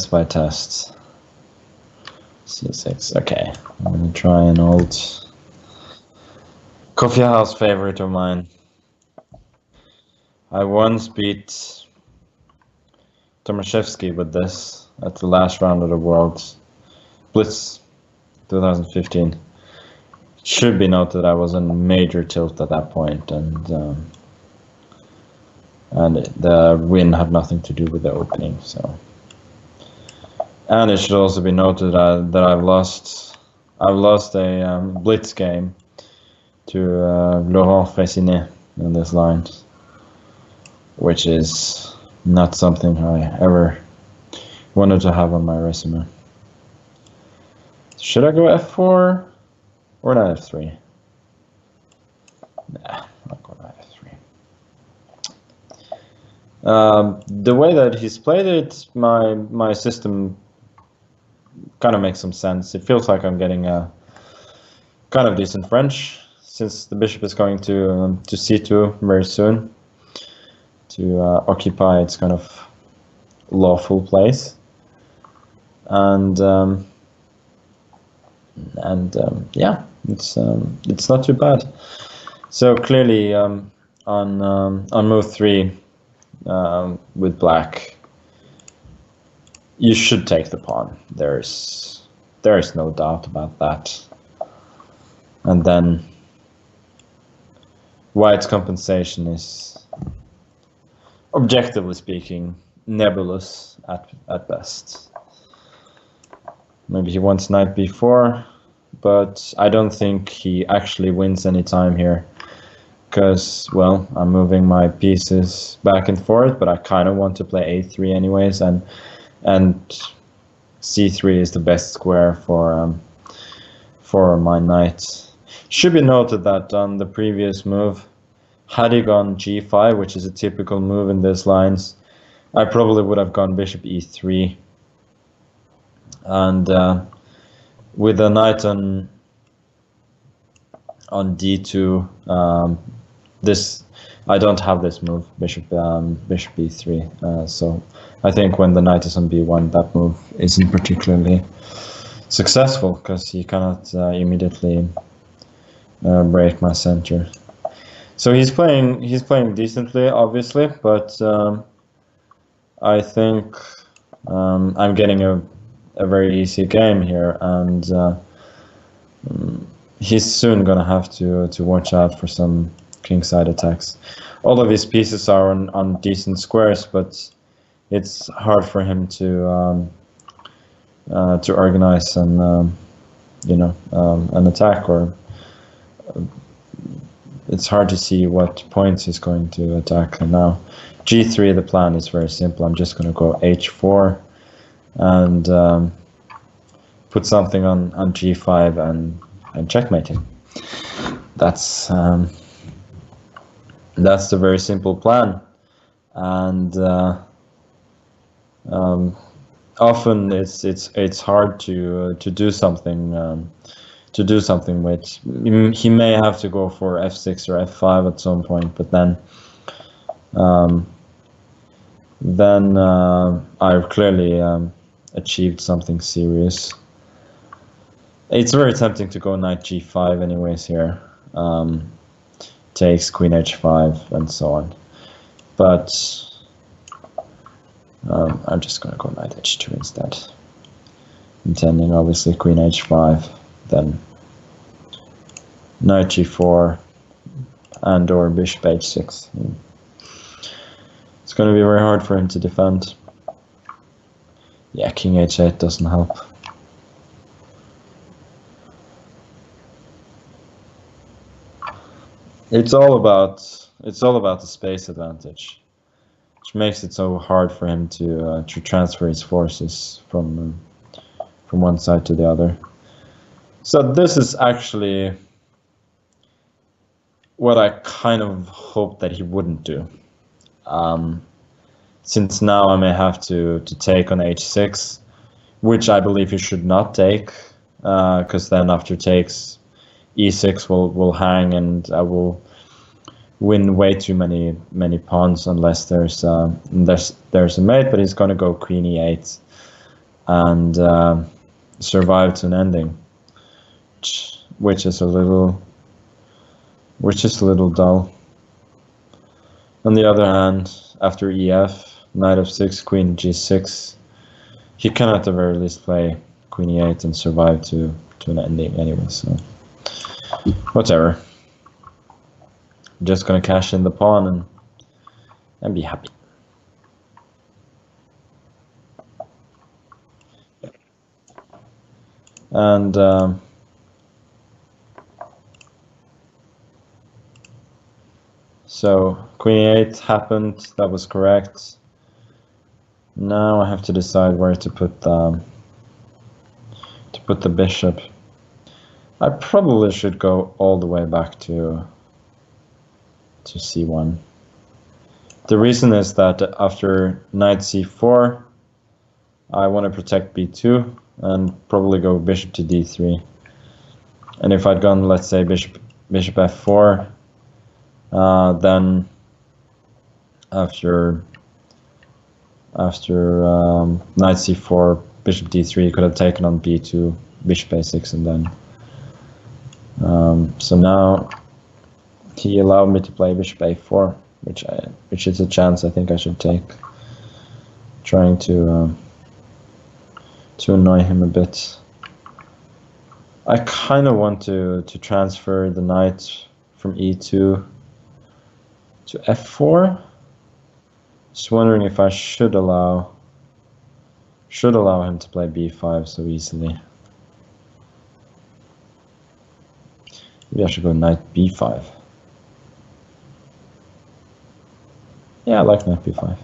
test by test. C6. Okay, I'm gonna try an old coffee house favorite of mine. I once beat Tomaszewski with this at the last round of the Worlds Blitz 2015. Should be noted I was in major tilt at that point, and the win had nothing to do with the opening. So, and it should also be noted that I've lost a Blitz game to Laurent Fressinet in this line, which is not something I ever wanted to have on my resume. Should I go f4 or not f3? Nah, I'll go knight f3. The way that he's played it, my system kind of makes some sense. It feels like I'm getting a kind of decent French, since the bishop is going to c2 very soon to occupy its kind of lawful place, and yeah, it's not too bad. So clearly on move 3 with black, you should take the pawn. There is no doubt about that. And then white's compensation is, objectively speaking, nebulous at best. Maybe he wants knight b4, but I don't think he actually wins any time here, because, well, I'm moving my pieces back and forth, but I kind of want to play a3 anyways, and c3 is the best square for my knight. Should be noted that on the previous move, had he gone g5, which is a typical move in these lines, I probably would have gone bishop e3. And with the knight on d2, this, I don't have this move, bishop e3. So I think when the knight is on b1, that move isn't particularly successful, because he cannot immediately break my center. So he's playing decently, obviously, but I think I'm getting a very easy game here, and he's soon gonna have to watch out for some kingside attacks. All of his pieces are on decent squares, but it's hard for him to organize an attack, or it's hard to see what points he's going to attack. And now g3, the plan is very simple. I'm just going to go h4 and put something on g5 and checkmate him. That's the very simple plan, and often it's hard to do something. Which he may have to go for f6 or f5 at some point, but then I've clearly achieved something serious. It's very tempting to go knight g5 anyways here, takes queen h5 and so on, but I'm just going to go knight h2 instead, intending obviously queen h5, then knight g4 and or bishop h6. It's going to be very hard for him to defend. Yeah, king h8 doesn't help. It's all about the space advantage, which makes it so hard for him to transfer his forces from one side to the other. So this is actually what I kind of hoped that he wouldn't do. Since now I may have to take on h6, which I believe he should not take, because then after takes, e6 will hang, and I will win way too many pawns unless there's a mate. But he's going to go queen e8, and survive to an ending, which is a little dull. On the other hand, after EF, knight f6, queen g6, he can at the very least play queen e8 and survive to an ending anyway, so whatever. I'm just gonna cash in the pawn and be happy. And so queen e8 happened, that was correct. Now I have to decide where to put the bishop. I probably should go all the way back to c1. The reason is that after knight c4, I want to protect b2 and probably go bishop to d3. And if I'd gone, let's say, bishop f4, then after knight c4, bishop d3 could have taken on b2, bishop a6, and then so now he allowed me to play bishop a4, which is a chance I think I should take, trying to annoy him a bit. I kind of want to transfer the knight from e2 to f4. Just wondering if I should allow him to play b5 so easily. Maybe I should go knight b5. Yeah, I like knight b5.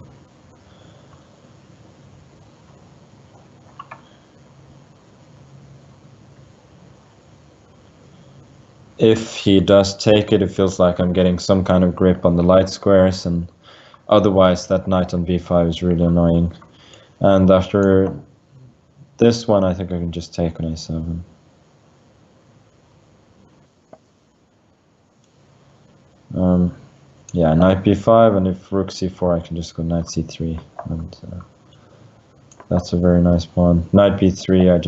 If he does take it, it feels like I'm getting some kind of grip on the light squares, and otherwise that knight on b5 is really annoying. And after this one, I think I can just take on a7. Yeah, knight b5, and if rook c4, I can just go knight c3, and that's a very nice pawn. Knight b3, yeah,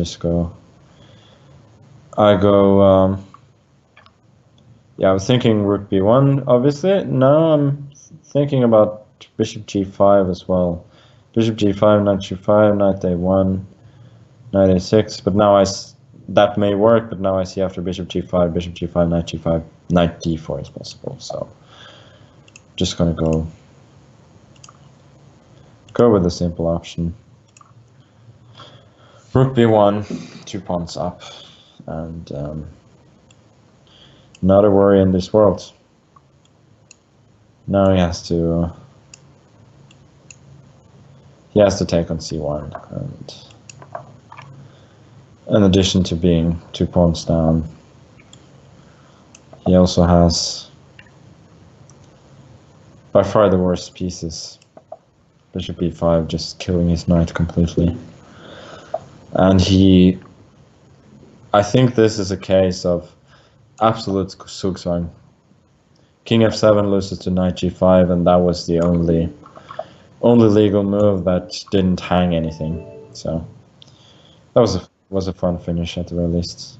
I was thinking rook b1, obviously. Now I'm thinking about bishop g5 as well. Bishop g5, knight g5, knight a1, knight a6, but now that may work, but now I see after bishop g5, knight g5, knight d4 is possible, so just gonna go with the simple option. Rook b1, 2 pawns up, and not a worry in this world. Now he has to take on c1, and in addition to being 2 pawns down, he also has by far the worst pieces. Bishop b5 just killing his knight completely. And I think this is a case of absolute zugzwang. King f7 loses to knight g5, and that was the only legal move that didn't hang anything. So that was a fun finish at the very least.